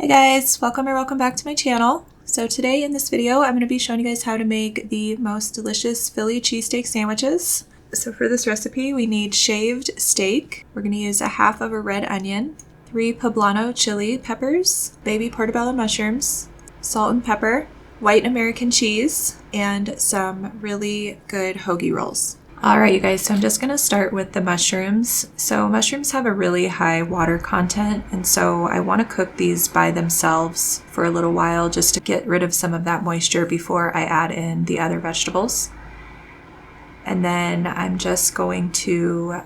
Hi guys, welcome back to my channel. So today in this video, I'm going to be showing you guys how to make the most delicious Philly cheesesteak sandwiches. So for this recipe, we need shaved steak. We're going to use a half of a red onion, 3 poblano chili peppers, baby portobello mushrooms, salt and pepper, white American cheese, and some really good hoagie rolls. Alright you guys, so I'm just going to start with the mushrooms. So mushrooms have a really high water content, and so I want to cook these by themselves for a little while just to get rid of some of that moisture before I add in the other vegetables. And then I'm just going to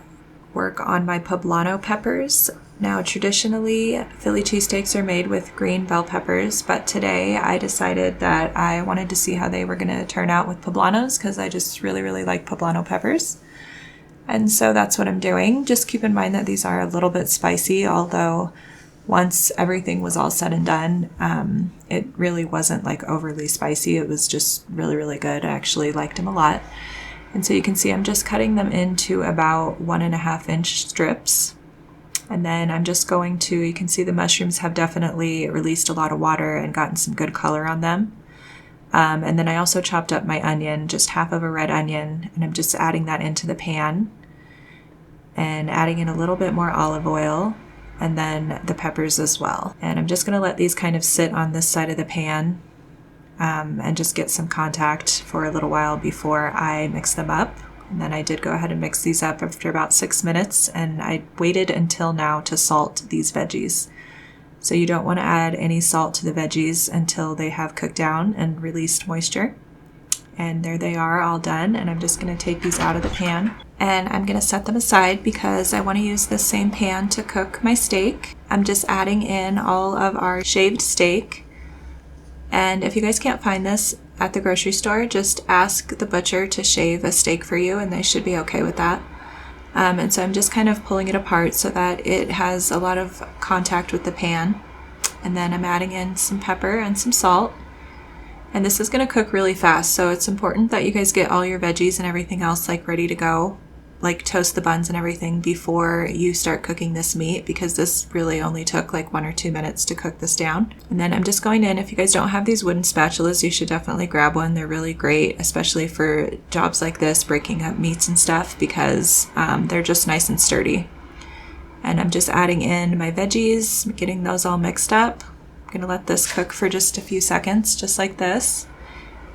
work on my poblano peppers. Now traditionally Philly cheesesteaks are made with green bell peppers, but today I decided that I wanted to see how they were going to turn out with poblanos because I just really like poblano peppers. And so that's what I'm doing. Just keep in mind that these are a little bit spicy, although once everything was all said and done, it really wasn't like overly spicy. It was just really good. I actually liked them a lot. And so you can see I'm just cutting them into about 1.5 inch strips. And then I'm just going to, you can see the mushrooms have definitely released a lot of water and gotten some good color on them. And then I also chopped up my onion, just half of a red onion, and I'm just adding that into the pan and adding in a little bit more olive oil and then the peppers as well. And I'm just going to let these kind of sit on this side of the pan and just get some contact for a little while before I mix them up. And then I did go ahead and mix these up after about 6 minutes, and I waited until now to salt these veggies. So you don't want to add any salt to the veggies until they have cooked down and released moisture. And there they are, all done, and I'm just going to take these out of the pan. And I'm going to set them aside because I want to use this same pan to cook my steak. I'm just adding in all of our shaved steak. And if you guys can't find this at the grocery store, just ask the butcher to shave a steak for you and they should be okay with that. And so I'm just kind of pulling it apart so that it has a lot of contact with the pan. And then I'm adding in some pepper and some salt. And this is going to cook really fast, so it's important that you guys get all your veggies and everything else like ready to go, like toast the buns and everything before you start cooking this meat, because this really only took like 1 or 2 minutes to cook this down. And then I'm just going in, if you guys don't have these wooden spatulas, you should definitely grab one. They're really great, especially for jobs like this, breaking up meats and stuff, because they're just nice and sturdy. And I'm just adding in my veggies, getting those all mixed up. I'm going to let this cook for just a few seconds, just like this.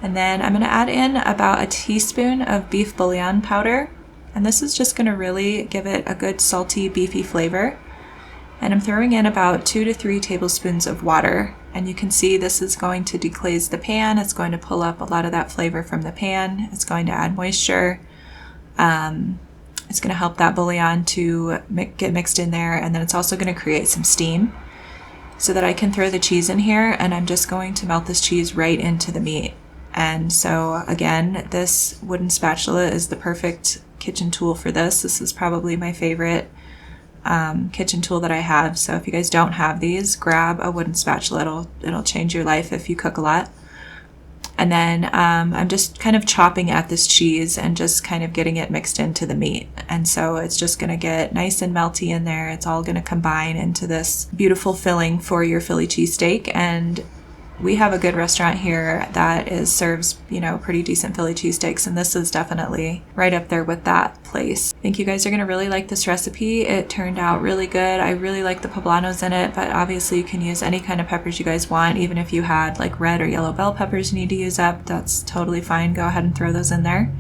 And then I'm going to add in about a teaspoon of beef bouillon powder. And this is just going to really give it a good salty, beefy flavor. And I'm throwing in about 2 to 3 tablespoons of water. And you can see this is going to deglaze the pan. It's going to pull up a lot of that flavor from the pan. It's going to add moisture. It's going to help that bouillon to get mixed in there. And then it's also going to create some steam so that I can throw the cheese in here. And I'm just going to melt this cheese right into the meat. And so again, this wooden spatula is the perfect kitchen tool for this. This is probably my favorite kitchen tool that I have. So if you guys don't have these, grab a wooden spatula. It'll change your life if you cook a lot. And then I'm just kind of chopping at this cheese and just kind of getting it mixed into the meat. And so it's just going to get nice and melty in there. It's all going to combine into this beautiful filling for your Philly cheesesteak. And we have a good restaurant here that serves, pretty decent Philly cheesesteaks, and this is definitely right up there with that place. I think you guys are going to really like this recipe. It turned out really good. I really like the poblanos in it, but obviously you can use any kind of peppers you guys want. Even if you had like red or yellow bell peppers you need to use up, that's totally fine. Go ahead and throw those in there.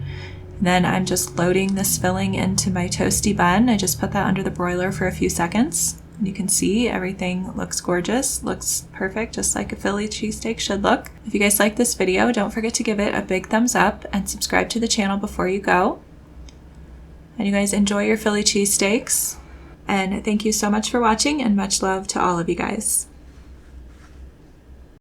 And then I'm just loading this filling into my toasty bun. I just put that under the broiler for a few seconds. You can see everything looks gorgeous, looks perfect, just like a Philly cheesesteak should look. If you guys like this video, don't forget to give it a big thumbs up and subscribe to the channel before you go. And you guys enjoy your Philly cheesesteaks. And thank you so much for watching, and much love to all of you guys.